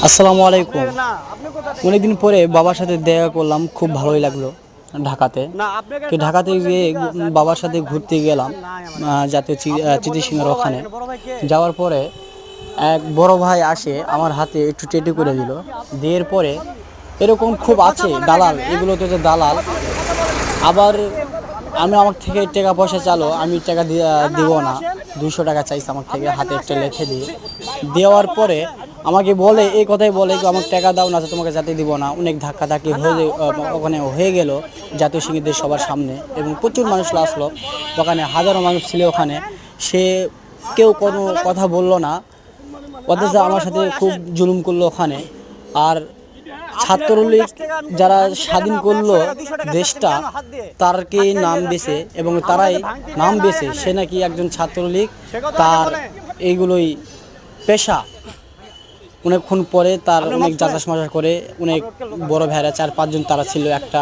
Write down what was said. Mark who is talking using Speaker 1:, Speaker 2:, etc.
Speaker 1: আসসালামু আলাইকুম। অনেকদিন পরে বাবার সাথে দেখা করলাম, খুব ভালোই লাগলো। ঢাকাতে ঢাকাতে গিয়ে বাবার সাথে ঘুরতে গেলাম জাতীয় চিচিঙ্গার ওখানে। যাওয়ার পরে এক বড় ভাই আসে, আমার হাতে একটু টেটু করে দিল। দেওয়ার পরে এরকম খুব আছে দালাল, এগুলোতে যে দালাল। আবার আমার থেকে টাকা পয়সা চালো, আমি টাকা দিব না। 200 টাকা চাইছে আমার থেকে, হাতে একটা লিখে দিয়ে। দেওয়ার পরে আমাকে বলে, এই কথাই বলে, আমাকে টাকা দাও না, তোমাকে যাতে দিব না। অনেক ধাক্কাধাক্কি ওখানে হয়ে গেল জাতীয় সঙ্গীতদের সবার সামনে, এবং প্রচুর মানুষ আসলো ওখানে, হাজারো মানুষ ছিল ওখানে। সে কেউ কোনো কথা বলল না, অথচ আমার সাথে খুব জুলুম করলো ওখানে। আর ছাত্রলীগ যারা স্বাধীন করলো দেশটা, তারকে নাম বেছে, এবং তারাই নাম বেছে সে নাকি একজন ছাত্রলীগ, তার এইগুলোই পেশা। অনেকক্ষণ পরে তার অনেক যাচাই করে, অনেক বড় ভাইরা 4-5 জন তারা ছিল, একটা